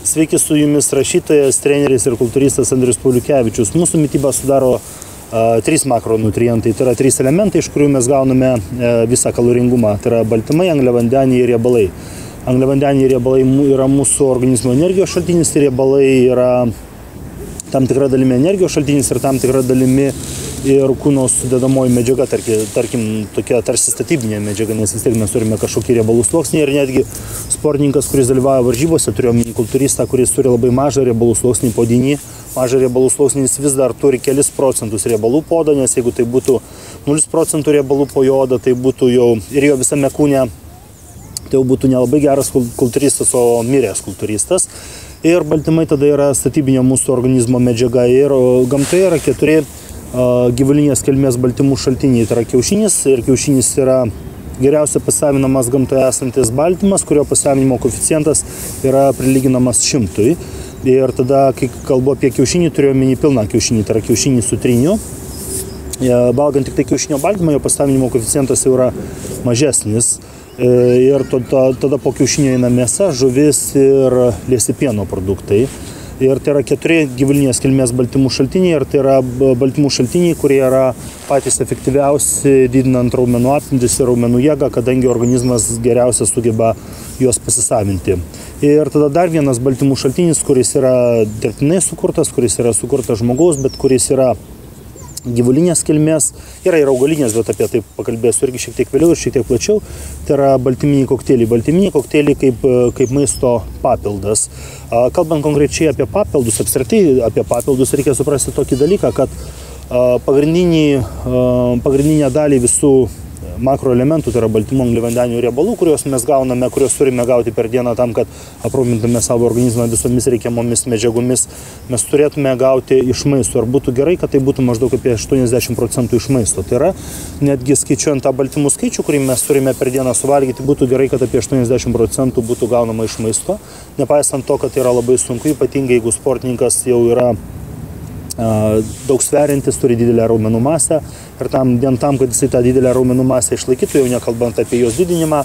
Sveiki, su jumis rašytojas, treneris ir kultūristas Andrius Pauliukevičius. Mūsų mitybą sudaro 3 makronutrientai, tai yra 3 elementai, iš kurių mes gauname visą kaloringumą. Tai yra baltymai, angliavandeniai ir riebalai. Angliavandeniai ir riebalai yra mūsų organizmo energijos šaltinis, ir riebalai yra tam tikra dalimi energijos šaltinis ir tam tikra dalimi ir kūno sudedamoji medžiaga, tarkim, tokia tarsi statybinė medžiaga, nes vis tiek mes turime kažkokį riebalų sluoksnį ir netgi sportininkas, kuris dalyvauja varžybose, turėjo kultūristą, kuris turi labai mažą riebalų sluoksnį podinį. Mažą riebalų sluoksnį jis vis dar turi kelis procentus riebalų podą, nes jeigu tai būtų 0 procentų riebalų po jodą, tai būtų jau ir jo visame kūne, tai jau būtų nelabai geras kultūristas, o miręs kultūristas. Ir baltymai tada yra statybinė mūsų organizmo medžiaga ir gamtoje yra 4 gyvulinės kilmės baltymų šaltiniai. Tai yra kiaušinis ir kiaušinis yra geriausia pasavinamas gamtoje esantis baltymas, kurio pasavinimo koeficientas yra prilyginamas 100. Ir tada, kai kalbu apie kiaušinį, turiu omeny pilną kiaušinį, tai yra kiaušinį su tryniu. Valgant tik tai kiaušinio baltymą, jo pasavinimo koeficientas jau yra mažesnis. Ir tada po kiaušinio eina mėsa, žuvis ir liesi pieno produktai. Ir tai yra 4 gyvulinės kilmės baltymų šaltiniai, ir tai yra baltymų šaltiniai, kurie yra patys efektyviausi, didinant raumenų apimtis ir raumenų jėgą, kadangi organizmas geriausia sugeba juos pasisavinti. Ir tada dar vienas baltymų šaltinis, kuris yra dirbtinai sukurtas, kuris yra sukurtas žmogaus, bet kuris yra gyvulinės kilmės, yra ir augalinės, bet apie tai pakalbėsiu irgi šiek tiek vėliau ir šiek tiek plačiau. Tai yra baltyminiai kokteiliai. Baltyminiai kokteiliai kaip maisto papildas. Kalbant konkrečiai apie papildus, apskritai apie papildus reikia suprasti tokį dalyką, kad pagrindinę dalį visų makroelementų, tai yra baltymų, angliavandenių, riebalų, kuriuos mes gauname, kuriuos turime gauti per dieną tam, kad aprūpintume savo organizmą visomis reikiamomis medžiagomis, mes turėtume gauti iš maisto. Ir būtų gerai, kad tai būtų maždaug apie 80% iš maisto. Tai yra, netgi skaičiuojant tą baltymų skaičių, kurį mes turime per dieną suvalgyti, būtų gerai, kad apie 80% būtų gaunama iš maisto. Nepaisant to, kad tai yra labai sunku, ypatingai jeigu sportininkas jau yra daug sveriantis, turi didelę raumenų masę ir vien tam, kad jisai tą didelę raumenų masę išlaikytų, jau nekalbant apie jos didinimą,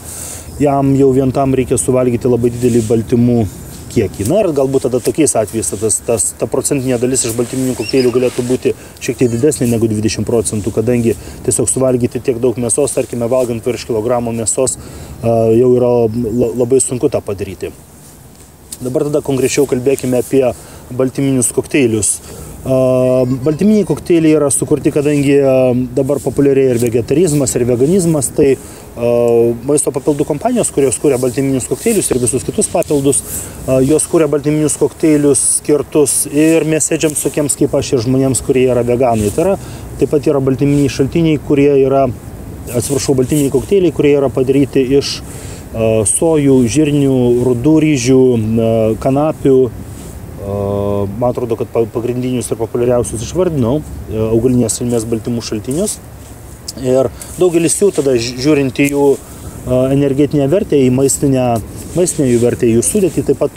jam jau vien tam reikia suvalgyti labai didelį baltymų kiekį. Na ir galbūt tada tokiais atvejais ta procentinė dalis iš baltyminių kokteilių galėtų būti šiek tiek didesnė negu 20%, kadangi tiesiog suvalgyti tiek daug mėsos, tarkime, valgant virš kilogramo mėsos, jau yra labai sunku tą padaryti. Dabar tada konkrečiau kalbėkime apie baltyminius kokteilius. Baltyminiai kokteiliai yra sukurti, kadangi dabar populiarėja ir vegetarizmas, ir veganizmas, tai maisto papildų kompanijos, kurios kuria baltyminius kokteilius ir visus kitus papildus, jos kuria baltyminius kokteilius skirtus ir mėsėdžiams tokiems kaip aš ir žmonėms, kurie yra veganai. Tai yra, taip pat yra baltyminiai šaltiniai, baltyminiai kokteiliai, kurie yra padaryti iš sojų, žirnių, rudų ryžių, kanapių. Man atrodo, kad pagrindinius ir populiariausius išvardinau augalinės kilmės baltymų šaltinius. Ir daugelis jų tada, žiūrint į jų energetinę vertę, į maistinę jų vertę, jų sudėtį, taip pat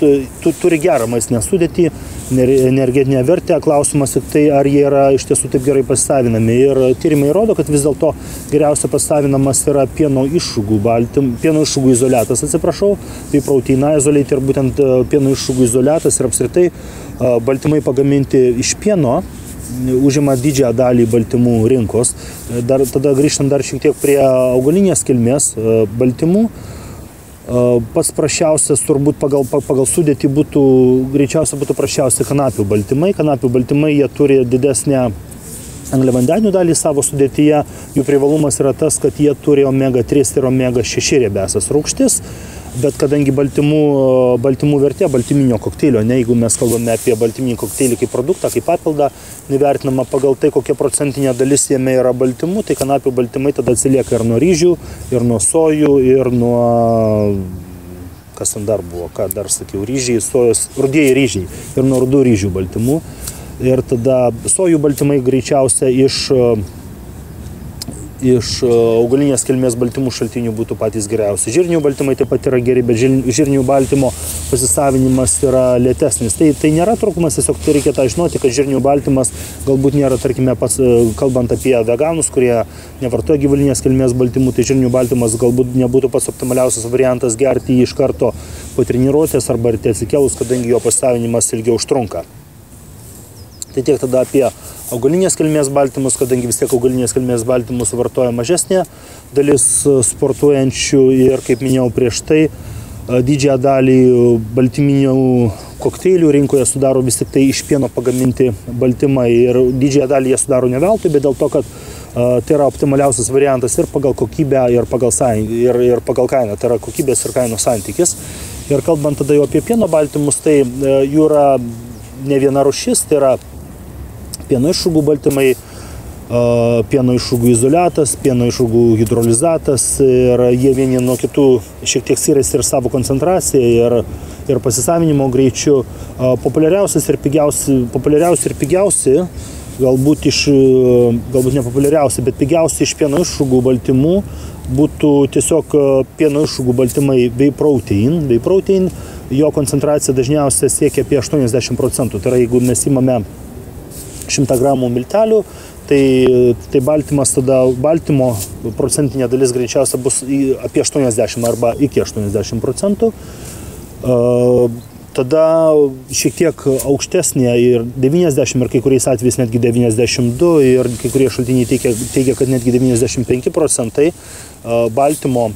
turi gerą maistinę sudėtį, energetinę vertę. Klausimas tik tai, ar jie yra iš tiesų taip gerai pasisavinami. Ir tyrimai rodo, kad vis dėlto geriausia pasisavinamas yra pieno išrūgų izoliatas, tai proteina izoliat ir būtent pieno išrūgų izoliatas ir apskritai baltymai pagaminti iš pieno užima didžiąją dalį baltymų rinkos. Tada grįžtant dar šiek tiek prie augalinės kilmės baltymų. Pats prašiausias turbūt pagal sudėtį greičiausia būtų prašiausia kanapių baltymai. Kanapių baltymai jie turi didesnę angliavandenių dalį savo sudėtyje. Jų privalumas yra tas, kad jie turi omega-3 ir omega-6 riebiąsias rūgštis. Bet kadangi baltymų vertė baltyminio kokteilio, jeigu mes kalbame apie baltyminį kokteilį kaip produktą, kaip papildą, nevertinama pagal tai, kokia procentinė dalis jame yra baltymų, tai kanapių baltymai tada atsilieka ir nuo ryžių, ir nuo sojų, ir nuo, kas ten dar buvo, ką dar sakiau, ryžiai, sojos, rudieji ryžiai, ir nuo rudų ryžių baltymų. Ir tada sojų baltymai greičiausia iš iš augalinės kilmės baltymų šaltinių būtų patys geriausi. Žirnių baltymai taip pat yra geri, bet žirnių baltymo pasisavinimas yra lėtesnis. Tai nėra trūkumas, tiesiog tai reikia tą žinoti, kad žirnių baltymas galbūt nėra, tarkime, kalbant apie veganus, kurie nevartoja gyvulinės kilmės baltymų, tai žirnių baltymas galbūt nebūtų pats optimaliausias variantas gerti jį iš karto po treniruotės arba ryte atsikėlus, kadangi jo pasisavinimas ilgiau užtrunka. Tai tiek tada apie augalinės kilmės baltymus, kadangi vis tiek augalinės kilmės baltymus vartoja mažesnė dalis sportuojančių ir, kaip minėjau prieš tai, didžiąją dalį baltyminių kokteilių rinkoje sudaro vis tik tai iš pieno pagaminti baltymai ir didžiąją dalį jie sudaro ne veltui, bet dėl to, kad tai yra optimaliausias variantas ir pagal kokybę, ir pagal kainą, tai yra kokybės ir kainos santykis. Ir kalbant tada jau apie pieno baltymus, tai jų yra ne viena rūšis, tai yra pieno išrūgų baltymai, pieno išrūgų izoliatas, pieno išrūgų hidrolizatas ir jie vieni nuo kitų šiek tiek skiriasi ir savo koncentraciją ir pasisavinimo greičiu. Populiariausi ir pigiausi, galbūt ne populiariausi, bet pigiausi iš pieno išrūgų baltymų būtų tiesiog pieno išrūgų baltymai whey protein. Whey protein, jo koncentracija dažniausiai siekia apie 80%. Tai yra, jeigu mes imame 100 gramų miltelių, tai baltymo procentinė dalis greičiausiai bus apie 80 arba iki 80%. Tada šiek tiek aukštesnė ir 90 ir kai kuriais atvejais netgi 92 ir kai kurie šaltiniai teigia, kad netgi 95% baltymo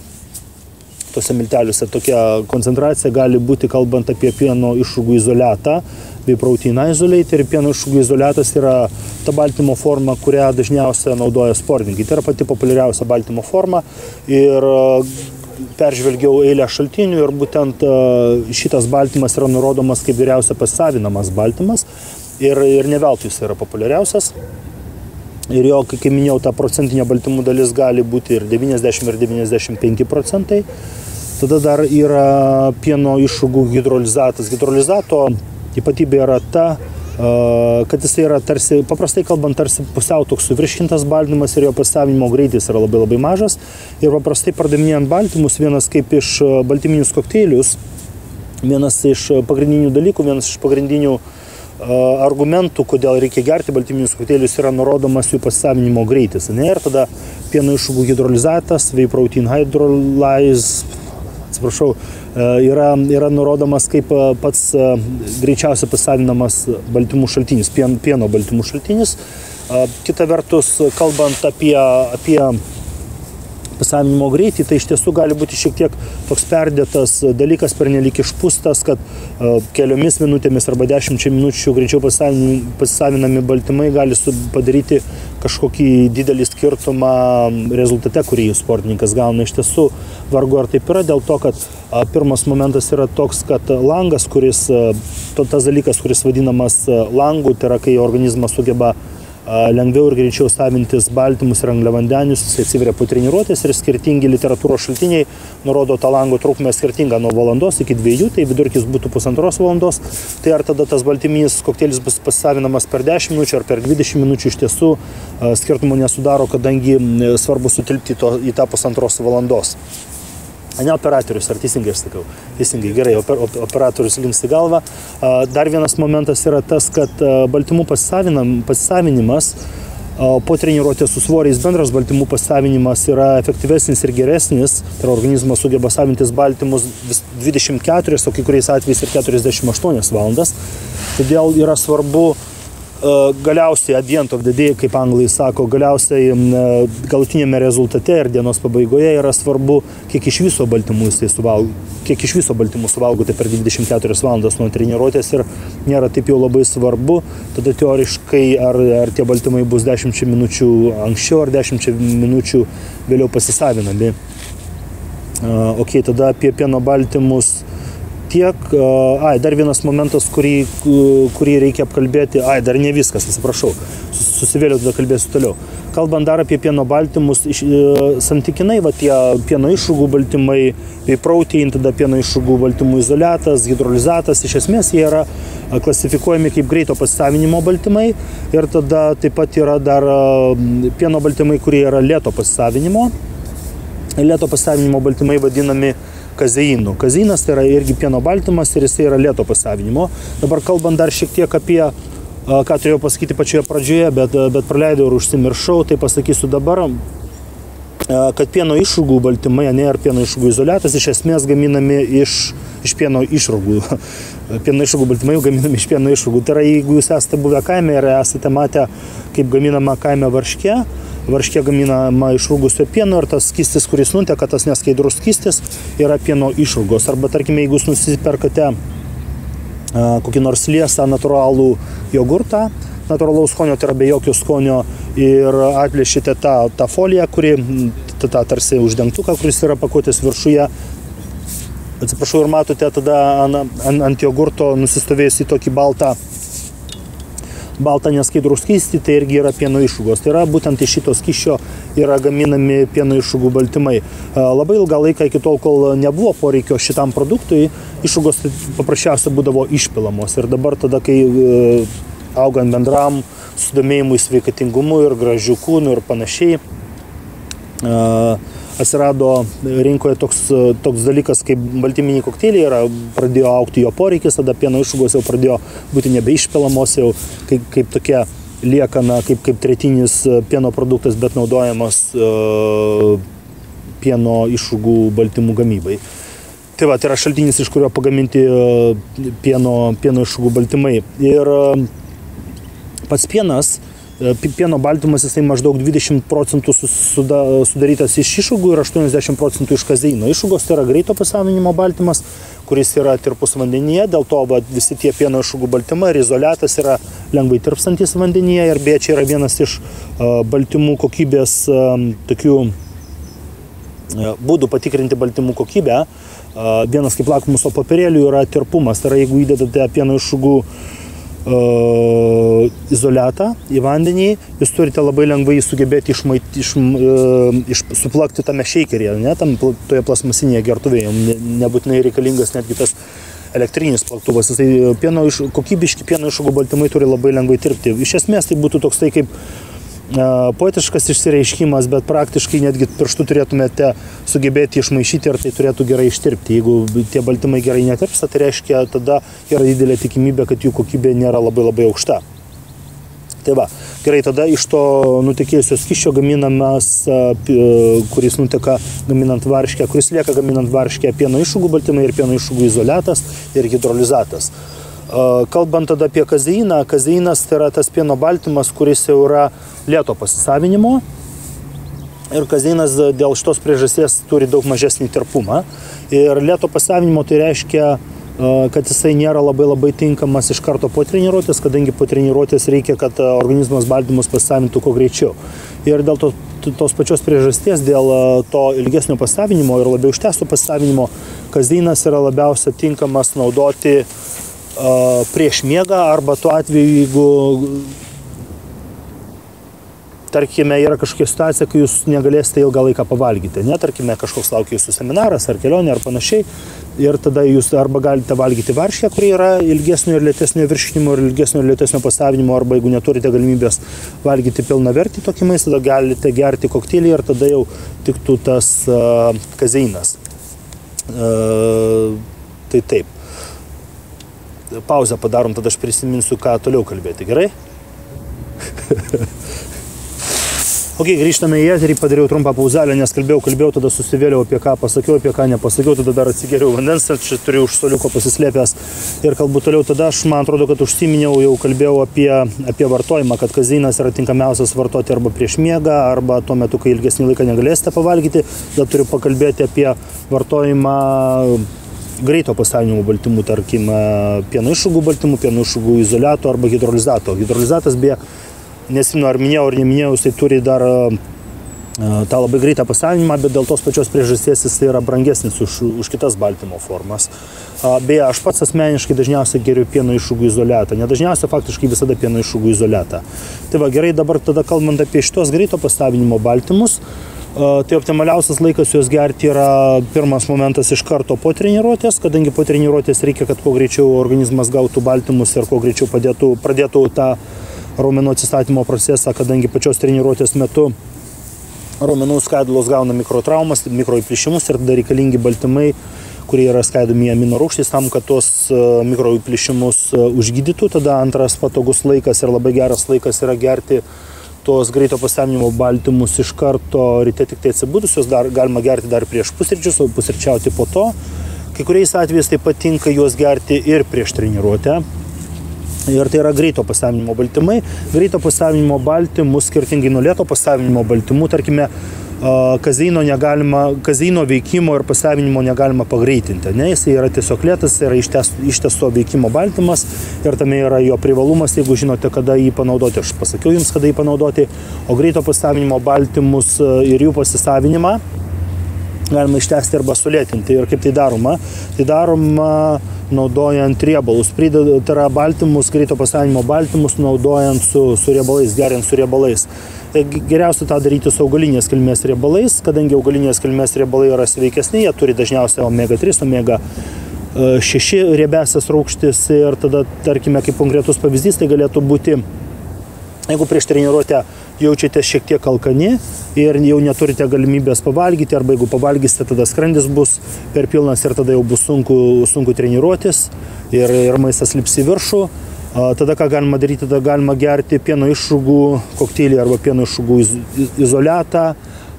tose milteliuose. Tokia koncentracija gali būti, kalbant apie pieno išrūgų izoliatą, bei protein isolate, ir pieno išrūgų izoliatas yra ta baltymo forma, kurią dažniausiai naudoja sportininkai. Tai yra pati populiariausia baltymo forma ir peržvelgiau eilę šaltinių ir būtent šitas baltymas yra nurodomas kaip geriausia pasisavinamas baltymas ir ne veltui jis yra populiariausias. Ir jo, kaip minėjau, ta procentinė baltymų dalis gali būti ir 90 ir 95%. Tada dar yra pieno išrūgų hidrolizatas. Hidrolizato ypatybė yra ta, kad jis yra paprastai kalbant, tarsi pusiau toks suvirškintas baltymas ir jo pasisavinimo greitis yra labai labai mažas. Ir paprastai pardavinėjant baltymus, vienas kaip iš baltyminius kokteilius, vienas iš pagrindinių dalykų, vienas iš pagrindinių argumentų, kodėl reikia gerti baltyminius kokteilius, yra nurodomas jų pasisavinimo greitis. Ir tada pieno išrūgų hidrolizatas, whey protein hydrolyze, yra nurodomas kaip pats greičiausiai pasisavinamas baltymų šaltinis, pieno baltymų šaltinis. Kita vertus, kalbant apie pasisavinimo greitį, tai iš tiesų gali būti šiek tiek toks perdėtas dalykas, pernelyg išpūstas, kad keliomis minutėmis arba 10 minučių greičiau pasisavinami baltymai gali padaryti kažkokį didelį skirtumą rezultate, kurį sportininkas gauna. Iš tiesų vargu ar taip yra, dėl to, kad pirmas momentas yra toks, kad langas, tas dalykas, kuris vadinamas langu, tai yra, kai organizmas sugeba lengviau ir greičiau savintis baltymus ir angliavandenius, jis atsiveria po treniruotės ir skirtingi literatūros šaltiniai nurodo tą lango trukmę skirtingą nuo valandos iki 2, tai vidurkis būtų 1,5 valandos. Tai ar tada tas baltyminis kokteilis bus pasisavinamas per 10 minučių ar per 20 minučių, iš tiesų skirtumo nesudaro, kadangi svarbu sutilpti į tą 1,5 valandos. Ne operatorius, ar teisingai aš sakau? Teisingai, gerai, operatorius linksi galvą. Dar vienas momentas yra tas, kad baltymų pasisavinimas po treniruotės su svoriais, bendras baltymų pasisavinimas yra efektyvesnis ir geresnis. Tai organizmas sugeba savintis baltymus 24, o kai kuriais atvejais ir 48 valandas. Todėl yra svarbu galiausiai at the end of the day, kaip anglai sako, galiausiai galutinėme rezultate ir dienos pabaigoje yra svarbu, kiek iš viso baltymų suvalgote per 24 valandas nuo treniruotės ir nėra taip jau labai svarbu. Tada teoriškai ar tie baltymai bus 10 minučių anksčiau ar 10 minučių vėliau pasisavinami. Tada apie pieno baltymus. tiek. Dar vienas momentas, kurį reikia apkalbėti. Dar ne viskas, atsiprašau. Susivėliau, tada kalbėsiu toliau. Kalbant dar apie pieno baltymus, santykinai, tie pieno išrūgų baltymai, bei protein, tada pieno išrūgų baltymų izoliatas, hidrolizatas, iš esmės jie yra klasifikuojami kaip greito pasisavinimo baltymai ir tada taip pat yra dar pieno baltymai, kurie yra lėto pasisavinimo. Lėto pasisavinimo baltymai vadinami kazeinu. Kazeinas tai yra irgi pieno baltymas ir jisai yra lėto pasisavinimo. Dabar kalbant dar šiek tiek apie ką turėjau pasakyti pačioje pradžioje, bet praleidau ir užsimiršau, tai pasakysiu dabar, kad pieno išrūgų baltymai, ar pieno išrūgų izoliatas iš esmės gaminami iš pieno išrūgų. Pieno išrūgų baltymai gaminami iš pieno išrūgų. Tai yra, jeigu jūs esate buvę kaime ir esate matę, kaip gaminama kaime varškė gaminama iš rūgusio pieno ir tas skystis, kuris nuteka, tas neskaidrus skystis, yra pieno išrūgos. Arba, tarkime, jeigu jūs nusiperkate kokį nors liesą natūralų jogurtą, natūralaus skonio, tai yra be jokio skonio, ir atplėšite tą foliją, tą tarsi uždengtuką, kuris yra pakuotės viršuje. Atsiprašau, ir matote tada ant jogurto nusistovėjusį tokį baltą neskaidrų skystį, tai irgi yra pieno išrūgos. Tai yra būtent iš šito skysčio yra gaminami pieno išrūgų baltymai. Labai ilgą laiką iki tol, kol nebuvo poreikio šitam produktui, išrūgos paprasčiausiai būdavo išpilamos. Ir dabar tada, kai augant bendram susidomėjimui sveikatingumu ir gražių kūnų ir panašiai, atsirado rinkoje toks dalykas kaip baltyminiai kokteiliai, pradėjo augti jo poreikis, tada pieno išrūgos jau pradėjo būti nebeišpilamos, jau kaip tokia liekana, kaip tretinis pieno produktas, bet naudojamas pieno išrūgų baltymų gamybai. Tai yra šaltinis, iš kurio pagaminti pieno išrūgų baltymai. Ir pats pieno baltymas, jisai maždaug 20% sudarytas iš išrūgų ir 80% iš kazeino. Išrūgos tai yra greito pasisavinimo baltymas, kuris yra tirpus vandenyje, dėl to visi tie pieno išrūgų baltymai ir izoliatas yra lengvai tirpstantis vandenyje ir beje, čia yra vienas iš baltymų kokybės tokių būdų patikrinti baltymų kokybę. Vienas kaip lakmuso popierėlių yra tirpumas, tai yra jeigu įdedate pieno išrūgų izoliatą į vandenį, jūs turite labai lengvai sugebėti suplakti tame šeikeryje, toje plasmasinėje gertuvėje, nebūtinai reikalingas netgi tas elektrinis plaktuvas. Kokybiški pieno išrūgų baltymai turi labai lengvai tirpti. Iš esmės tai būtų toksai kaip poetiškas išsireiškimas, bet praktiškai netgi pirštų turėtumėte sugebėti išmaišyti ir tai turėtų gerai ištirpti. Jeigu tie baltymai gerai netirpsta, tai reiškia, tada yra didelė tikimybė, kad jų kokybė nėra labai aukšta. Tai gerai, tada iš to nutekėjusio skysčio gaminamas, kuris nuteka gaminant varškę, kuris lieka gaminant varškę, pieno išrūgų baltymai ir pieno išrūgų izoliatas ir hidrolizatas. Kalbant tada apie kazeiną, kazeinas tai yra tas pieno baltymas, kuris jau yra lėto pasisavinimo ir kazeinas dėl šitos priežasties turi daug mažesnį tirpumą ir lėto pasisavinimo tai reiškia, kad jisai nėra labai tinkamas iš karto po treniruotės, kadangi po treniruotės reikia, kad organizmas baltymus pasisavintų kuo greičiau. Ir dėl tos pačios priežasties, dėl to ilgesnio pasisavinimo ir labiau ištęsto pasisavinimo, kazeinas yra labiausia tinkamas naudoti prieš miegą arba tuo atveju, jeigu tarkime yra kažkokia situacija, kai jūs negalėsite ilgą laiką pavalgyti, tarkime kažkoks laukia jūsų seminaras ar kelionė ar panašiai ir tada jūs arba galite valgyti varškę, kuri yra ilgesnio ir lėtesnio virškinimo ir ilgesnio ir lėtesnio pasisavinimo, arba jeigu neturite galimybės valgyti pilnavertį tokį maistą, tada galite gerti kokteilį ir tada jau tiktų tas kazeinas. Tai taip. Pauzę padarom, tada aš prisiminsiu, ką toliau kalbėti, gerai? Ok, grįžtame į eterį, padariau trumpą pauzelę, nes kalbėjau, tada susivėliau, apie ką pasakiau, apie ką nepasakiau, tada dar atsigeriau vandens, čia turiu už soliuko pasislėpęs ir kalbu toliau, tada aš, man atrodo, kad užsiminiau, jau kalbėjau apie vartojimą, kad kazeinas yra tinkamiausias vartoti arba prieš miegą, arba tuo metu, kai ilgesnį laiką negalėsite pavalgyti, tada turiu pakalbėti apie vartojimą greito pasisavinimo baltymų, tarkim, pieno išrūgų baltymų, pieno išrūgų izoliato arba hidrolizato. Hidrolizatas, beje, nesimenu ar minėjau ar neminėjau, jisai turi dar tą labai greitą pasisavinimą, bet dėl tos pačios priežasties jisai yra brangesnis už kitas baltymo formas. Beje, aš pats asmeniškai dažniausiai geriu pieno išrūgų izoliatą, nedažniausiai faktiškai visada pieno išrūgų izoliatą. Tai va, gerai, dabar tada kalbant apie šitos greito pasavinimo baltymus, tai optimaliausias laikas juos gerti yra pirmas momentas iš karto po treniruotės, kadangi po treniruotės reikia, kad kuo greičiau organizmas gautų baltymus ir kuo greičiau pradėtų tą raumenų atsistatymo procesą, kadangi pačios treniruotės metu raumenų skaidulos gauna mikrotraumas, mikroįplyšimus ir tada reikalingi baltymai, kurie yra skaidomi į amino rūgštis tam, kad tos mikroįplyšimus užgydytų. Tada antras patogus laikas ir labai geras laikas yra gerti tos greito pasavinimo baltymus iš karto ryte tik tai atsibudusios, galima gerti dar prieš pusryčius, o pusryčiauti po to. Kai kuriais atvejais taip pat tinka juos gerti ir prieš treniruotę. Ir tai yra greito pasavinimo baltymai. Greito pasavinimo baltymus, skirtingai nuo lėto pasavinimo baltymų, tarkime, kazeino veikimo ir pasavinimo negalima pagreitinti. Jis yra tiesiog lėtas, yra ištesto veikimo baltymas ir tame yra jo privalumas, jeigu žinote, kada jį panaudoti. Aš pasakiau jums, kada jį panaudoti, o greito pasavinimo baltymus ir jų pasisavinimą galima ištesti arba sulėtinti. Ir kaip tai daroma? Tai daroma naudojant riebalus. Tai yra baltymus, greito pasavinimo baltymus naudojant su riebalais, geriant su riebalais. Geriausia tą daryti su augalinės kilmės riebalais, kadangi augalinės kilmės riebalai yra sveikesni, jie turi dažniausiai omega-3, omega-6 riebiąsias rūgštis ir tada, tarkime, kaip konkretus pavyzdys, tai galėtų būti, jeigu prieš treniruotę jaučiate šiek tiek alkani ir jau neturite galimybės pavalgyti, arba jeigu pavalgysite, tada skrandis bus per pilnas ir tada jau bus sunku treniruotis ir maistas lips į viršų. Tada ką galima daryti, tada galima gerti pieno išrūgų kokteilį arba pieno išrūgų izoliatą,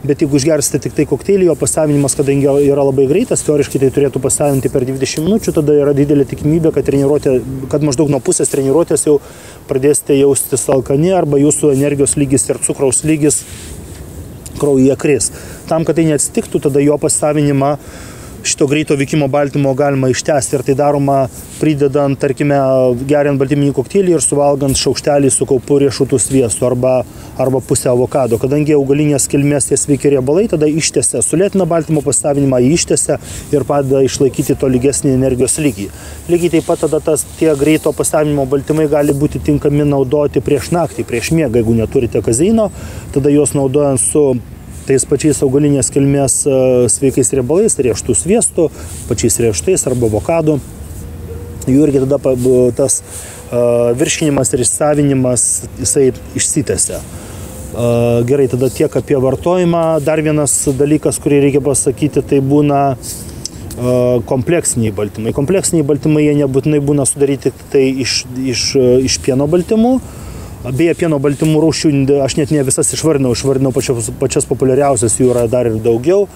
bet jeigu išgersite tik tai kokteilį, jo pasavinimas, kadangi yra labai greitas, teoriškai tai turėtų pasavinti per 20 minučių, tada yra didelė tikimybė, kad maždaug nuo pusės treniruotės jau pradėsite jaustis alkani arba jūsų energijos lygis ir cukraus lygis kraujyje kris. Tam, kad tai neatsitiktų, tada jo pasavinimą šito greito veikimo baltymo galima ištęsti ir tai daroma pridedant, tarkime, geriant baltyminį kokteilį ir suvalgant šaukštelį su kaupu riešutų sviesto arba pusę avokado. Kadangi augalinės kilmės tie sveiki riebalai, tada ištęsia, sulėtina baltymo pasavinimą, jį ištęsia ir padeda išlaikyti tolygesnį energijos lygį. Lygiai taip pat tada tie greito pasavinimo baltymai gali būti tinkami naudoti prieš naktį, prieš miegą, jeigu neturite kazeino, tada juos naudojant su tais pačiais augalinės kilmės sveikais riebalais, riešutų sviestu, pačiais riešutais arba avokadu. Jų irgi tada tas virškinimas ir įsisavinimas jisai išsitęsia. Gerai, tada tiek apie vartojimą. Dar vienas dalykas, kurį reikia pasakyti, tai būna kompleksiniai baltymai. Kompleksiniai baltymai jie nebūtinai būna sudaryti tai iš pieno baltymų. Beje, pieno baltymų rūšių aš net ne visas išvardinau pačias populiariausias, jų yra dar ir daugiau,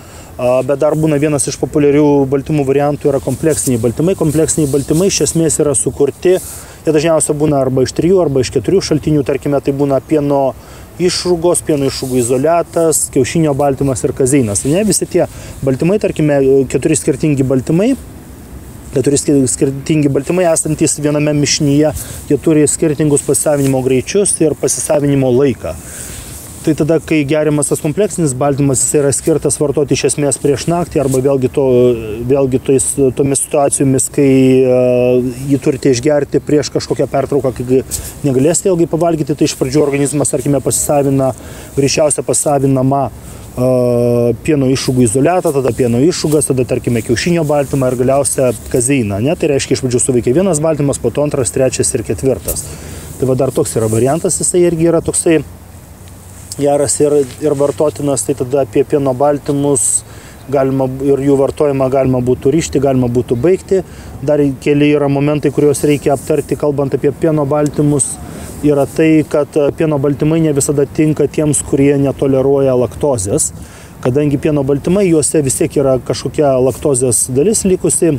bet dar būna vienas iš populiarių baltymų variantų yra kompleksiniai baltymai. Kompleksiniai baltymai iš esmės yra sukurti, jie dažniausiai būna arba iš 3 arba iš 4 šaltinių, tarkime, tai būna pieno išrūgos, pieno išrūgų izoliatas, kiaušinio baltymas ir kazeinas. Ne, visi tie baltymai, tarkime, 4 skirtingi baltymai esantys viename mišnyje, jie turi skirtingus pasisavinimo greičius ir pasisavinimo laiką. Tai tada, kai geriamas tas kompleksinis baltymas, jis yra skirtas vartoti iš esmės prieš naktį arba vėlgi tomis situacijomis, kai jį turite išgerti prieš kažkokią pertrauką, kai negalėsite ilgai pavalgyti, tai iš pradžių organizmas, tarkime, greičiausia pasisavinama pieno išrūgų izoliatą, tada pieno išrūgas, tada, tarkime, kiaušinio baltymą ir galiausia kazeiną. Tai reiškia, iš pradžių suveikia vienas baltymas, po to antras, trečias ir ketvirtas. Tai va dar toks yra variantas, jisai irgi yra toksai geras ir vartotinas, tai tada apie pieno baltymus ir jų vartojimą galima būtų rišti, galima būtų baigti. Dar keli yra momentai, kuriuos reikia aptarti, kalbant apie pieno baltymus. Yra tai, kad pieno baltymai ne visada tinka tiems, kurie netoleruoja laktozės, kadangi pieno baltymai, juose vis tiek yra kažkokia laktozės dalis likusi.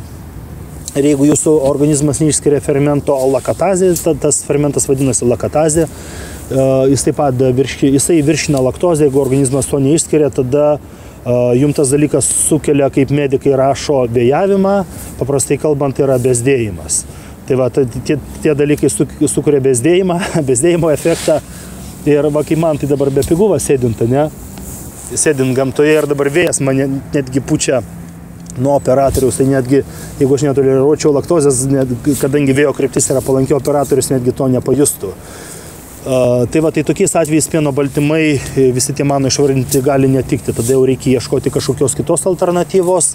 Ir jeigu jūsų organizmas neišskiria fermento lakatazė, tas fermentas vadinasi lakatazė, jisai virškina laktozę, jeigu organizmas to neišskiria, tada jums tas dalykas sukelia, kaip medikai rašo, vėjavimą, paprastai kalbant, yra bezdėjimas. Tai va, tie dalykai sukuria bezdėjimo efektą ir va, kai man tai dabar be piguva sėdint gamtoje ir dabar vėjas mane netgi pučia nuo operatoriaus, tai netgi, jeigu aš netoleruočiau laktozės, kadangi vėjo kryptis yra palanki, operatorius netgi to nepajustų. Tai va, tai tokiais atvejais pieno baltymai, visi tie mano išvardinti, gali netikti, tada jau reikia ieškoti kažkokios kitos alternatyvos.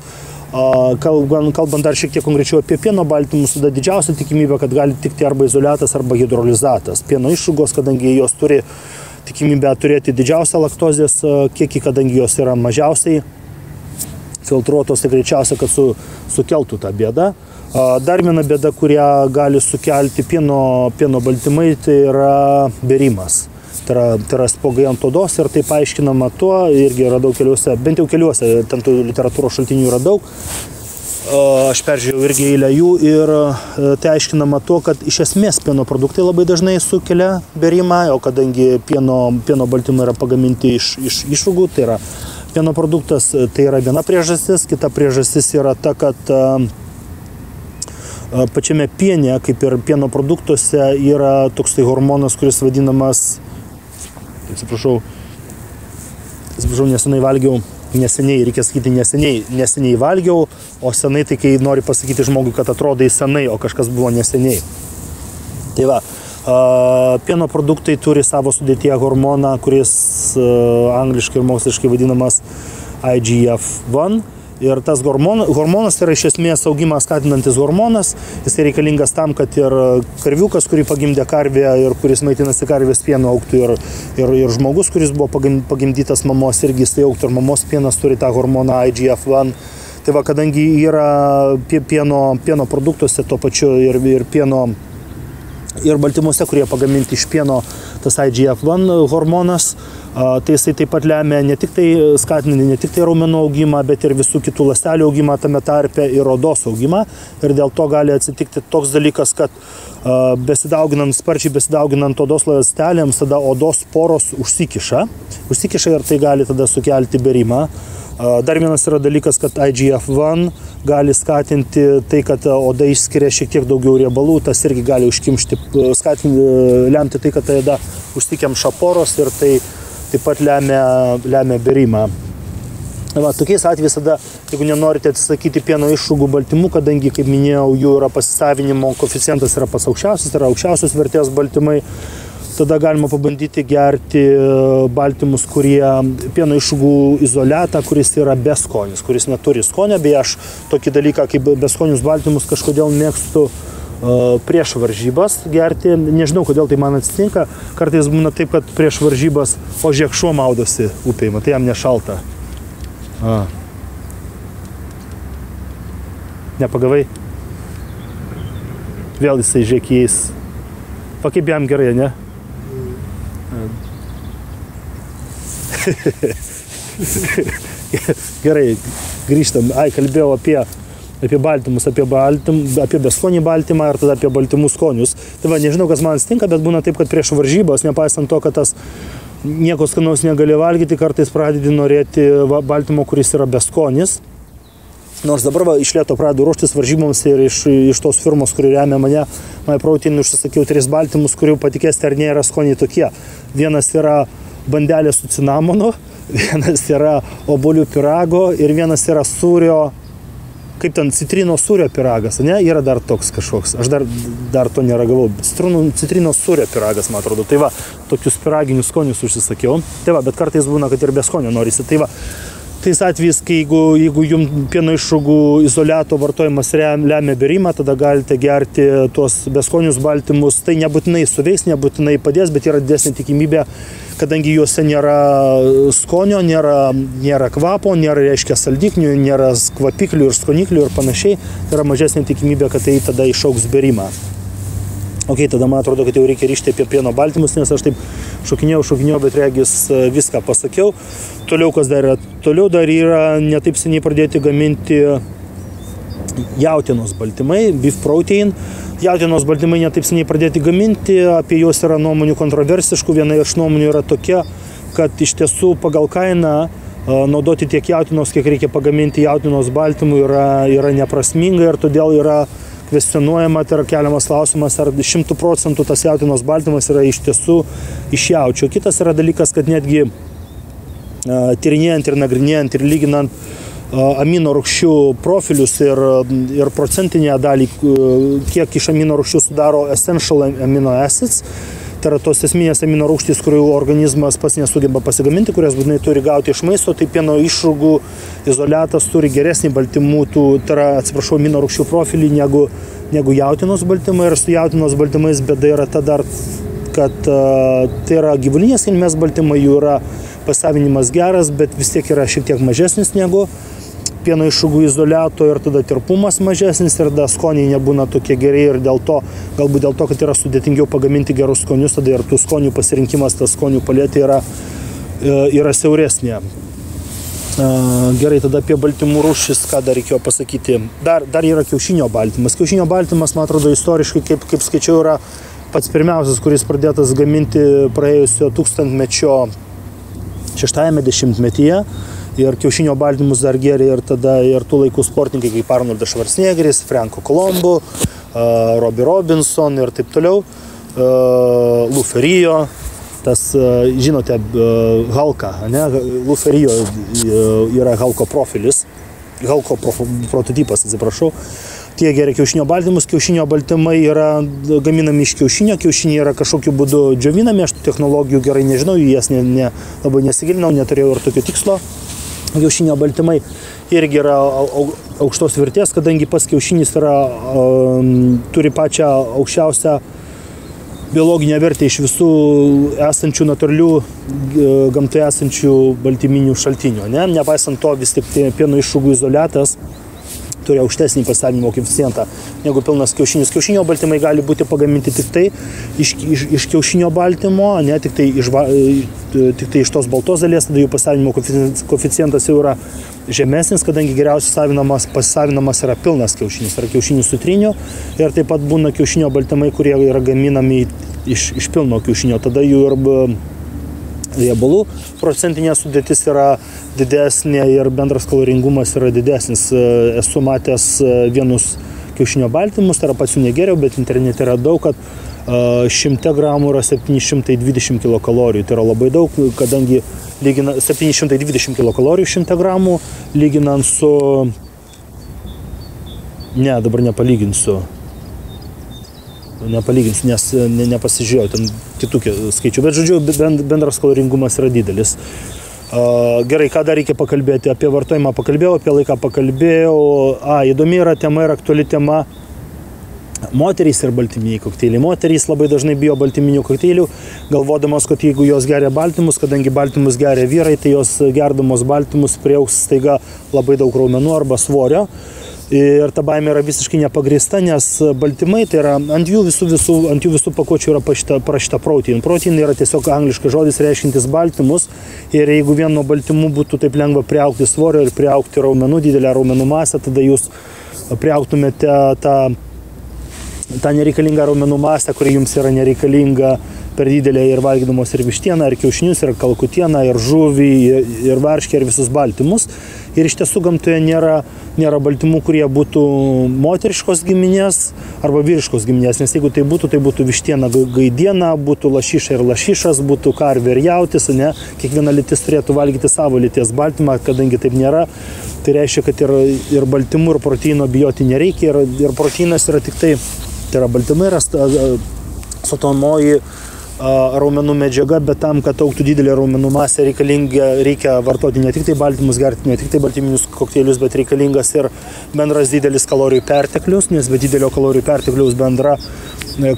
Kalbant dar šiek tiek konkrečiau apie pieno baltymus, tada didžiausia tikimybė, kad gali tikti arba izoliatas, arba hidrolizatas. Pieno išrūgos, kadangi jos turi tikimybę turėti didžiausią laktozės kiekį, kadangi jos yra mažiausiai filtruotos, tai greičiausia, kad sukeltų tą bėdą. Dar viena bėda, kurią gali sukelti pieno baltymai, tai yra bėrimas. Tai yra spuogai ant odos ir tai paaiškinama tuo, irgi radau keliuose, bent jau keliuose, ten tų literatūros šaltinių yra daug. Aš peržiūrėjau irgi eilę jų ir tai aiškinama tuo, kad iš esmės pieno produktai labai dažnai sukelia bėrimą, o kadangi pieno baltymai yra pagaminti iš išrūgų, tai yra pieno produktas, tai yra viena priežastis, kita priežastis yra ta, kad pačiame piene, kaip ir pieno produktuose, yra toks tai hormonas, kuris vadinamas, atsiprašau, neseniai valgiau, reikia sakyti neseniai valgiau, o senai tai kai nori pasakyti žmogui, kad atrodai senai, o kažkas buvo neseniai. Tai va, pieno produktai turi savo sudėtyje hormoną, kuris angliškai ir moksliškai vadinamas IGF-1. Ir tas hormonas yra iš esmės augimą skatinantis hormonas, jis reikalingas tam, kad ir karviukas, kurį pagimdė karvė ir kuris maitinasi karvės pienu, augtų ir žmogus, kuris buvo pagimdytas mamos, irgi jis augtų, ir mamos pienas turi tą hormoną IGF-1. Tai va, kadangi yra pieno produktuose to pačiu ir pieno ir baltymuose, kurie pagaminti iš pieno, tas IGF-1 hormonas, tai jisai taip pat lemia ne tik tai skatinti ne tik tai raumenų augimą, bet ir visų kitų ląstelių augimą, tame tarpe ir odos augimą. Ir dėl to gali atsitikti toks dalykas, kad sparčiai besidauginant odos ląstelėms, tada odos poros užsikiša ir tai gali tada sukelti bėrimą. Dar vienas yra dalykas, kad IGF-1 gali skatinti tai, kad oda išskiria šiek tiek daugiau riebalų, tas irgi gali lemti tai, kad ta oda užsikemša poros ir tai taip pat lemia bėrimą. Va, tokiais atvejais tada, jeigu nenorite atsisakyti pieno išrūgų baltymų, kadangi, kaip minėjau, jų yra pasisavinimo koeficientas yra pats aukščiausias, tai yra aukščiausios vertės baltymai, tada galima pabandyti gerti baltymus, kurie pieno išrūgų izoliatą, kuris yra beskonis, kuris neturi skonio, beje, aš tokį dalyką kaip beskonius baltymus kažkodėl mėgstu prieš varžybas gerti, nežinau, kodėl tai man atsitinka, kartais būna taip, kad prieš varžybas, o žiūrėk, šuo maudosi upėj, matai, jam nešalta. Nepagavai? Vėl jisai žiūrėk jais. Va kaip jam gerai, ne? Gerai, grįžtam. Kalbėjau apie baltymus, apie beskonį baltymą ir tada apie baltymų skonius. Tai va, nežinau, kas man atsitinka, bet būna taip, kad prieš varžybas, nepaisant to, kad tas nieko skanaus negali valgyti, kartais pradedi norėti baltymo, kuris yra beskonis. Nors dabar va, iš lėto pradedu ruoštis varžyboms ir iš tos firmos, kuri remia mane, MyProtein, užsisakiau 3 baltymus, kurių patikėsite ar nėra skoniai tokie. Vienas yra bandelė su cinamonu, vienas yra obuolių pyrago ir vienas yra sūrio, kaip ten citrino sūrio pyragas, ne? Yra dar toks kažkoks, aš dar to neragavau, citrino sūrio pyragas, man atrodo. Tai va, tokius pyraginius skonius užsisakiau. Tai va, bet kartais būna, kad ir be skonio norisi. Tai va, tais atvejais, kai jeigu jums pieno išrūgų izoliato vartojimas lemia bėrimą, tada galite gerti tuos beskonius baltymus. Tai nebūtinai suveiks, nebūtinai padės, bet yra didesnė tikimybė, kadangi juose nėra skonio, nėra kvapo, nėra, reiškia, saldiklių, nėra kvapiklių ir skoniklių ir panašiai, tai yra mažesnė tikimybė, kad tai tada išaugs bėrimą. Ok, tada man atrodo, kad jau reikia rišti apie pieno baltymus, nes aš taip šokinėjau, bet regis viską pasakiau. Toliau kas dar yra? Toliau dar yra netaip seniai pradėti gaminti jautienos baltymai, beef protein. Jautienos baltymai netaip seniai pradėti gaminti, apie juos yra nuomonių kontroversiškų. Viena iš nuomonių yra tokia, kad iš tiesų pagal kainą naudoti tiek jautienos, kiek reikia pagaminti jautienos baltymų yra neprasminga ir todėl yra kvestionuojama, tai yra keliamas klausimas, ar 100% tas jautienos baltymas yra iš tiesų iš jaučio. Kitas yra dalykas, kad netgi tyrinėjant ir nagrinėjant ir lyginant amino rūgščių profilius ir procentinę dalį, kiek iš amino rūgščių sudaro essential amino acids. Tai yra tos esminės amino rūgštys, kurių organizmas pats nesugeba pasigaminti, kurias būtinai turi gauti iš maisto, tai pieno išrūgų izoliatas turi geresnį baltymų, tai yra, atsiprašau, amino rūgščių profilį negu jautienos baltymai. Ir su jautienos baltymais bėda yra ta dar, kad tai yra gyvulinės kilmės baltymai, jų yra pasavinimas geras, bet vis tiek yra šiek tiek mažesnis negu pieno išrūgų izoliato ir tada tirpumas mažesnis ir tada skoniai nebūna tokie geri ir galbūt dėl to, kad yra sudėtingiau pagaminti gerus skonius, tada ir tų skonių pasirinkimas, tas skonių paletė yra siauresnė. Gerai, tada apie baltymų rūšis, ką dar reikėjo pasakyti. Dar yra kiaušinio baltymas. Kiaušinio baltymas, man atrodo, istoriškai, kaip skaičiau, yra pats pirmiausias, kuris pradėtas gaminti praėjusio tūkstantmečio 6-ame dešimtmetyje. Ir kiaušinio baltymus dar gėrė ir tada ir tų laikų sportininkai kaip Arnoldas Švarcnegeris, Franco Colombo, Robbie Robinson ir taip toliau, Lou Ferrigno, tas, žinote, Hulką, ne? Lou Ferrigno yra Hulko profilis, Hulko prototipas, atsiprašau. Tie gėrė kiaušinio baltymus, kiaušinio baltymai yra gaminami iš kiaušinio, kiaušiniai yra kažkokiu būdu džiovinami, aš tų technologijų gerai nežinau, jas labai nesigilinau, neturėjau ir tokio tikslo. Kiaušinio baltymai irgi yra aukštos vertės, kadangi pats kiaušinis turi pačią aukščiausią biologinę vertę iš visų esančių natūralių gamtoje esančių baltyminių šaltinių. Nepaisant to, vis tik pieno išrūgų izoliatas turi aukštesnį pasisavinimo koeficientą negu pilnas kiaušinis. Kiaušinio baltymai gali būti pagaminti tik tai iš kiaušinio baltymo, ne tik tai iš tos baltos dalies, tada jų pasisavinimo koeficientas jau yra žemesnis, kadangi geriausiai pasisavinamas yra pilnas kiaušinis, yra kiaušinių su triniu ir taip pat būna kiaušinio baltymai, kurie yra gaminami iš pilno kiaušinio, tada jų ir riebalų procentinė sudėtis yra didesnė ir bendras kaloringumas yra didesnis. Esu matęs vienus kiaušinio baltymus, tai yra pats jų negeriau, bet internete yra daug, kad 100 gramų yra 720 kilokalorijų. Tai yra labai daug, kadangi 720 kilokalorijų 100 gramų, lyginant su... Ne, dabar nepalyginsiu, nes nepasižiūrėjau ten kitų skaičių, bet žodžiu, bendras kaloringumas yra didelis. Gerai, ką dar reikia pakalbėti? Apie vartojimą pakalbėjau, apie laiką pakalbėjau. Įdomi yra tema ir aktuali tema moterys ir baltyminiai kokteiliai. Moterys labai dažnai bijo baltyminių kokteilių, galvodamos, kad jeigu jos geria baltymus, kadangi baltymus geria vyrai, tai jos gerdamos baltymus priaugs staiga labai daug raumenų arba svorio. Ir ta baimė yra visiškai nepagrįsta, nes baltymai, tai yra ant jų visų pakuočių yra parašyta protein. Protein yra tiesiog angliškas žodis reiškintis baltymus. Ir jeigu vien nuo baltymų būtų taip lengva priaugti svorio ir priaugti raumenų, didelę raumenų masę, tada jūs priaugtumėte tą nereikalingą raumenų masę, kuri jums yra nereikalinga per didelė ir valgydamos ir vištieną, ir kiaušinius, ir kalkutieną, ir žuvį, ir varškę, ir visus baltymus. Ir iš tiesų gamtoje nėra baltymų, kurie būtų moteriškos giminės arba vyriškos giminės, nes jeigu tai būtų vištiena gaidiena, būtų lašiša ir lašišas, būtų karvė ir jautis, ne? Kiekviena lytis turėtų valgyti savo lyties baltymą, kadangi taip nėra, tai reiškia, kad ir baltymų, ir proteino bijoti nereikia, ir proteinas yra tik tai yra baltymai, yra statomoji raumenų medžiaga, bet tam, kad augtų didelė raumenų masė, reikia vartoti ne tik tai baltymus, gerti ne tik tai baltyminius kokteilius, bet reikalingas ir bendras didelis kalorijų perteklius, nes be didelio kalorijų pertekliaus bendra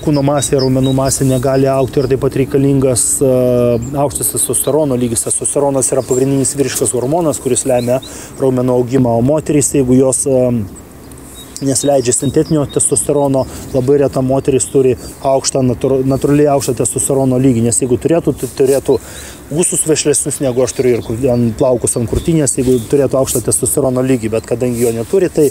kūno masė ir raumenų masė negali augti ir taip pat reikalingas aukštas testosterono lygis. Testosteronas yra pagrindinis vyriškas hormonas, kuris lemia raumenų augimą, o moterys, jeigu jos nesileidžia sintetinio testosterono, labai reta moteris turi natūraliai aukštą testosterono lygį, nes jeigu turėtų, tai turėtų ūsus vešlesnius, negu aš turiu ir plaukus ant krūtinės, jeigu turėtų aukštą testosterono lygį, bet kadangi jo neturi, tai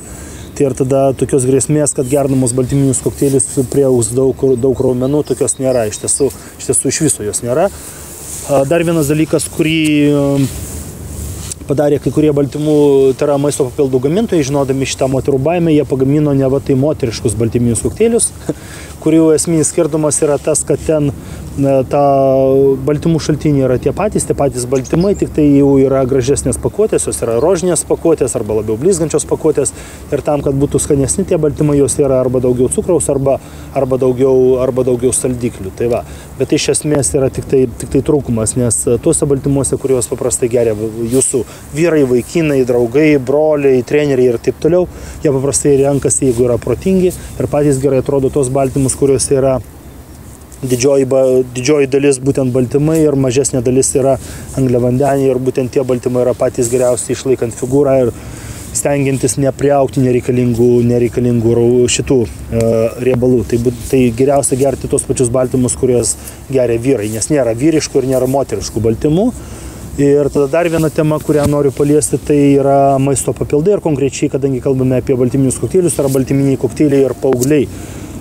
ir tada tokios grėsmės, kad gerdamos baltyminius kokteilius priaugs daug raumenų, tokios nėra, iš tiesų iš viso jos nėra. Dar vienas dalykas, kurį padarė kai kurie baltymų, tai yra maisto papildų gamintojai, žinodami šitą moterų baimę, jie pagamino neva tai moteriškus baltyminius kokteilius, kurių esminis skirtumas yra tas, kad ten baltymų šaltiniai yra tie patys baltymai, tik tai jau yra gražesnės pakuotės, jos yra rožinės pakuotės arba labiau blizgančios pakuotės ir tam, kad būtų skanesni tie baltymai, jos yra arba daugiau cukraus, arba daugiau saldiklių. Tai va. Bet iš esmės yra tik tai trūkumas, nes tuose baltymuose, kuriuos paprastai geria jūsų vyrai, vaikinai, draugai, broliai, treneriai ir taip toliau, jie paprastai renkasi, jeigu yra protingi ir patys gerai atrodo tos baltymus, kuriuose yra didžioji dalis būtent baltymai ir mažesnė dalis yra angliavandeniai ir būtent tie baltymai yra patys geriausi išlaikant figūrą ir stengiantis nepriaugti nereikalingų šitų riebalų. Tai geriausia gerti tos pačius baltymus, kuriuos geria vyrai, nes nėra vyriškų ir nėra moteriškų baltymų. Ir tada dar viena tema, kurią noriu paliesti, tai yra maisto papildai ir konkrečiai, kadangi kalbame apie baltyminius kokteilius, tai yra baltyminiai kokteiliai ir paaugliai.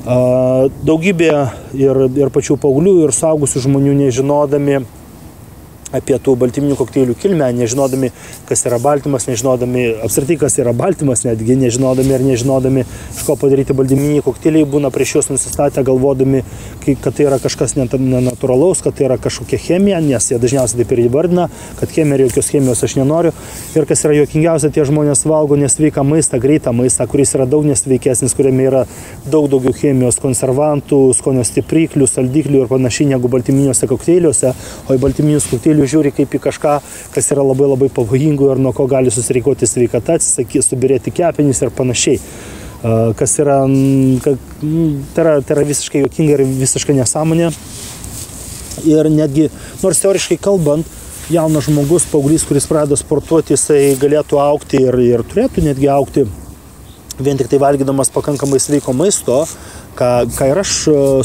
Daugybė ir pačių paauglių ir suaugusių žmonių nežinodami apie tų baltyminių kokteilių kilmę, nežinodami, kas yra baltymas, nežinodami apskritai, kas yra baltymas, netgi nežinodami, iš ko padaryti baltyminiai kokteiliai, būna prieš juos nusistatę galvodami, kad tai yra kažkas nenatūralaus, kad tai yra kažkokia chemija, nes jie dažniausiai taip ir įvardina, kad chemija ir jokios chemijos aš nenoriu. Ir kas yra juokingiausia, tie žmonės valgo nesveiką maistą, greitą maistą, kuris yra daug nesveikesnis, kuriame yra daug daugiau chemijos, konservantų, skonio stipriklių, saldiklių ir panašiai negu baltyminiuose kokteiliuose, o į baltyminius kokteilius žiūri kaip į kažką, kas yra labai pavojingų ir nuo ko gali susirikoti sveikata, subirėti kepenys ir panašiai. Kas yra, tai yra visiškai juokinga ir visiškai nesąmonė. Ir netgi, nors teoriškai kalbant, jaunas žmogus, paauglys, kuris pradeda sportuoti, jisai galėtų augti ir turėtų netgi augti vien tik tai valgydamas pakankamai sveiko maisto, ką ir aš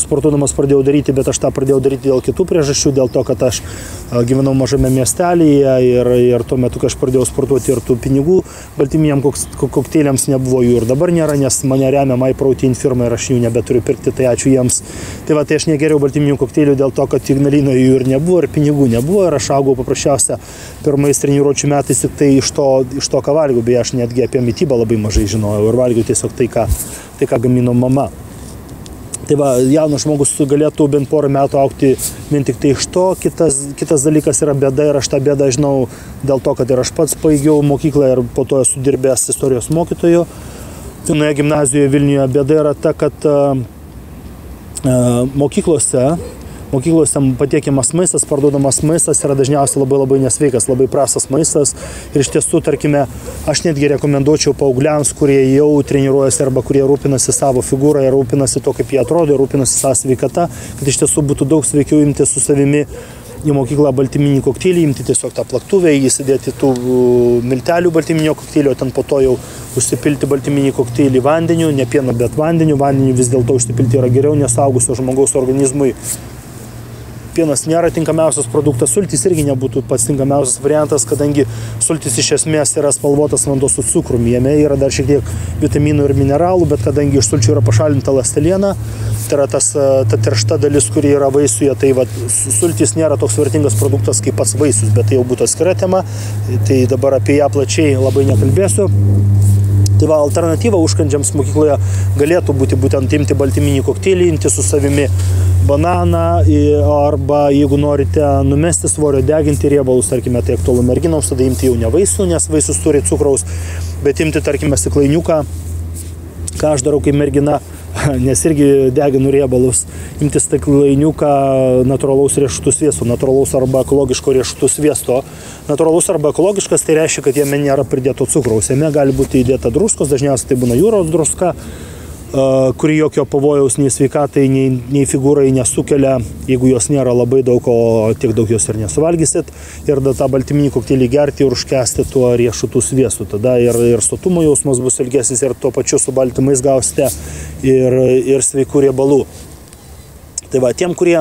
sportuodamas pradėjau daryti, bet aš tą pradėjau daryti dėl kitų priežasčių, dėl to, kad aš gyvenau mažame miestelyje ir tuo metu, kai aš pradėjau sportuoti ir tų pinigų baltyminiam kokteiliams nebuvo jų ir dabar nėra, nes mane remia MyProtein firma ir aš jų nebeturiu pirkti, tai ačiū jiems. Tai va, tai aš negeriau baltyminių kokteilių dėl to, kad Ignalinoje jų ir nebuvo ir pinigų nebuvo ir aš augau paprasčiausia pirmais treniruočių metais tik tai iš to, ką valgiau, beje, aš netgi apie mitybą labai mažai žinojau ir valgiau tiesiog tai, ką gamino mama. Tai va, jaunas žmogus galėtų bent porą metų augti vien tik tai iš to. Kitas dalykas yra bėda ir aš tą bėdą žinau dėl to, kad ir aš pats baigiau mokyklą ir po to esu dirbęs istorijos mokytoju. Vienoje gimnazijoje Vilniuje bėda yra ta, kad mokyklose patiekiamas maistas, parduodamas maistas yra dažniausiai labai nesveikas, labai prastas maistas. Ir iš tiesų, tarkime, aš netgi rekomenduočiau paaugliams, kurie jau treniruojasi arba kurie rūpinasi savo figūrą ir rūpinasi to, kaip jie atrodo, ir rūpinasi savo sveikata, kad iš tiesų būtų daug sveikiau imti su savimi į mokyklą baltyminį kokteilį, imti tiesiog tą plaktuvę, įsidėti tų miltelių baltyminio kokteilio, ten po to jau užsipilti baltyminį kokteilį vandeniu, ne pienu, bet vandeniu vis dėlto užsipilti yra geriau, nes suaugusio žmogaus organizmui pienas nėra tinkamiausias produktas, sultys irgi nebūtų pats tinkamiausias variantas, kadangi sultys iš esmės yra spalvotas vanduo su cukrumi, jame yra dar šiek tiek vitaminų ir mineralų, bet kadangi iš sulčių yra pašalinta ląsteliena, tai yra ta tiršta dalis, kuri yra vaisiuje, tai va, sultys nėra toks vertingas produktas kaip pats vaisius, bet tai jau būtų atskira tema, tai dabar apie ją plačiai labai nekalbėsiu. Tai va, alternatyva užkandžiams mokykloje galėtų būti būtent imti baltyminį kokteilį, imti su savimi bananą arba jeigu norite numesti svorio, deginti riebalus, tarkime, tai aktualu merginoms, tada imti jau ne vaisių, nes vaisius turi cukraus, bet imti, tarkime, stiklainiuką, ką aš darau kaip mergina, nes irgi deginu riebalus, imti stiklainiuką natūralaus riešutų sviesto, natūralaus arba ekologiško riešutų sviesto. Natūralus arba ekologiškas tai reiškia, kad jame nėra pridėto cukraus, jame gali būti įdėta druskos, dažniausiai tai būna jūros druska, kuri jokio pavojaus nei sveikatai, nei figūrai nesukelia, jeigu jos nėra labai daug, o tiek daug jos ir nesuvalgysit. Ir tą baltyminį kokteilį gerti ir užkęsti tuo riešutų sviestu. Tada ir sotumo jausmas bus ilgesnis ir tuo pačiu su baltymais gausite ir sveikų riebalų. Tai va, tiem, kurie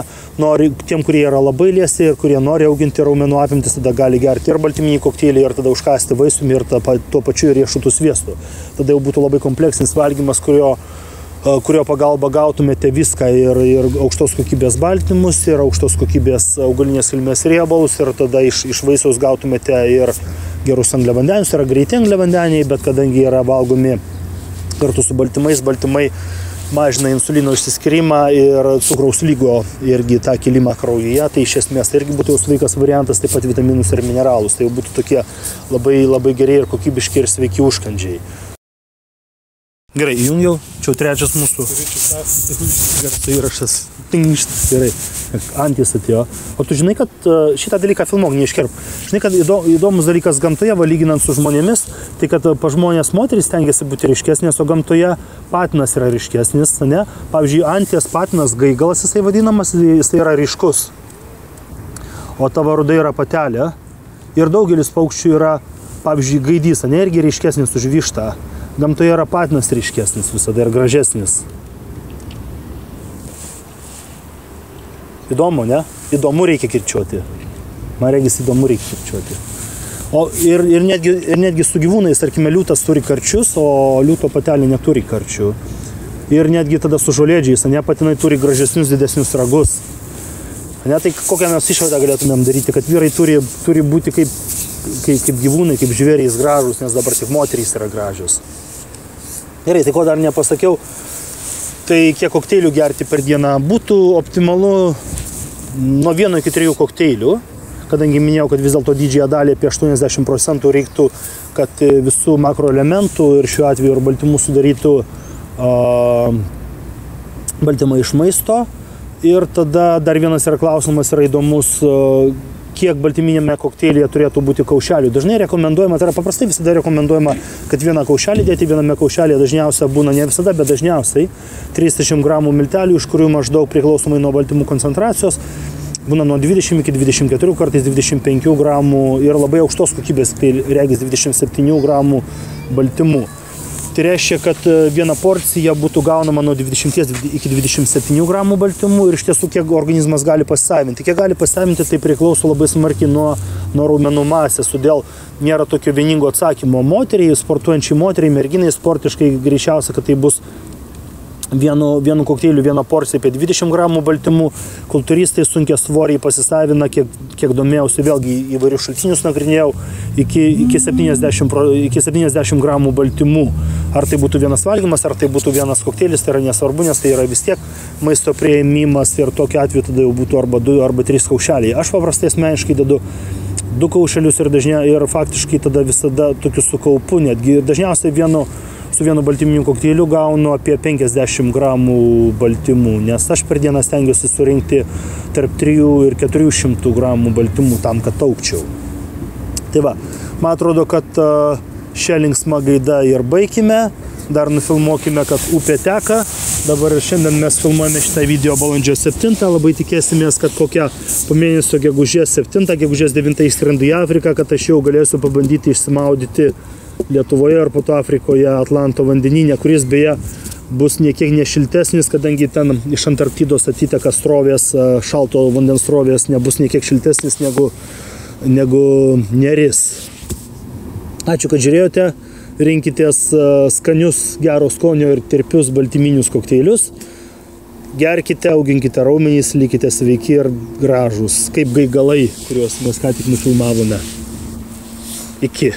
yra labai liesi ir kurie nori auginti raumenų apimtis, tada gali gerti ir baltyminį kokteilį, ir tada užkąsti vaisiumi, ir tuo pačiu ir riešutų sviestu. Tada jau būtų labai kompleksinis valgymas, kurio pagalba gautumėte viską ir aukštos kokybės baltymus, ir aukštos kokybės augalinės kilmės riebalus, ir tada iš vaisiaus gautumėte ir gerus angliavandenius, yra greiti angliavandeniai, bet kadangi yra valgomi kartu su baltymai mažina insulino išsiskyrimą ir cukraus lygio irgi tą kilimą kraujyje, tai iš esmės tai irgi būtų jau sveikas variantas, taip pat vitaminus ir mineralus, tai jau būtų tokie labai geri ir kokybiški ir sveiki užkandžiai. Gerai, įjungiau, čia trečias mūsų garso įrašas. Gerai, Antis atėjo. O tu žinai, kad šitą dalyką filmuok, neiškerp. Žinai, kad įdomus dalykas gamtoje, lyginant su žmonėmis, tai kad pa žmonės moterys stengiasi būti ryškesnės, o gamtoje patinas yra ryškesnis, ne? Pavyzdžiui, Anties patinas gaigalas, jisai vadinamas, jisai yra ryškus. O tavo ruda yra patelė. Ir daugelis paukščių yra, pavyzdžiui, gaidys, ne, irgi ryškesnis už vištą. Gamtoje yra patinas ryškesnis visada ir gražesnis. Įdomu, ne? Įdomu reikia kirčiuoti. Man regis įdomu reikia kirčiuoti. O ir netgi su gyvūnais, tarkime, liūtas turi karčius, o liūto patelė neturi karčių. Ir netgi tada su žolėdžiais, ne, patinai turi gražesnius, didesnius ragus. Ne, tai kokią mes išvadą galėtumėm daryti, kad vyrai turi būti kaip gyvūnai, kaip žvėriais gražus, nes dabar tik moterys yra gražios. Gerai, tai ko dar nepasakiau, tai kiek kokteilių gerti per dieną būtų optimalu nuo 1 iki 3 kokteilių, kadangi minėjau, kad vis dėlto didžiąją dalį apie 80% reiktų, kad visų makroelementų ir šiuo atveju ir baltymų sudarytų baltymai iš maisto. Ir tada dar vienas yra klausimas, yra įdomus, kiek baltyminėme kokteilyje turėtų būti kaušelių. Dažnai rekomenduojama, tai yra paprastai visada rekomenduojama, kad vieną kaušelį dėti, viename kaušelėje dažniausiai būna, ne visada, bet dažniausiai 30 gramų miltelių, iš kurių maždaug priklausomai nuo baltymų koncentracijos būna nuo 20 iki 24, kartais 25 gramų ir labai aukštos kokybės, tai regis 27 gramų baltymų. Tai reiškia, kad viena porcija būtų gaunama nuo 20 iki 27 gramų baltymų ir iš tiesų kiek organizmas gali pasisavinti. Kiek gali pasisavinti, tai priklauso labai smarkiai nuo raumenų masės, todėl nėra tokio vieningo atsakymo. Moteriai, sportuojančiai moteriai, merginai sportiškai greičiausia, kad tai bus vienu kokteiliu vieną porciją apie 20 gramų baltymų. Kultūristai sunkia svoriai pasisavina, kiek domėjausi, vėlgi įvairius šaltinius nagrinėjau, iki 70 gramų baltymų. Ar tai būtų vienas valgymas, ar tai būtų vienas kokteilis, tai yra nesvarbu, nes tai yra vis tiek maisto priėmimas ir tokiu atveju tada jau būtų arba 2 arba 3 kaušeliai. Aš paprastai asmeniškai dedu 2 kaušelius ir faktiškai tada visada tokius sukaupu, netgi dažniausiai su vienu baltyminiu kokteiliu gaunu apie 50 gramų baltymų, nes aš per dieną stengiuosi surinkti tarp 300 ir 400 gramų baltymų tam, kad taupčiau. Tai va, man atrodo, kad šią linksmą gaidą ir baikime. Dar nufilmuokime, kad upė teka. Dabar šiandien mes filmuojame šitą video balandžio 7. Labai tikėsimės, kad kokią po mėnesio gegužės 7, gegužės 9 išskrendu į Afriką, kad aš jau galėsiu pabandyti išsimaudyti Lietuvoje ir po to Afrikoje Atlanto vandenyne, kuris beje bus niekiek nešiltesnis, kadangi ten iš Antarktidos atiteka srovės, šalto vandens srovės nebus niekiek šiltesnis negu Neris. Ačiū, kad žiūrėjote. Rinkitės skanius, gero skonio ir tirpius baltyminius kokteilius. Gerkite, auginkite raumenys, likite sveiki ir gražūs, kaip gaigalai, kuriuos mes ką tik nufilmavome. Iki.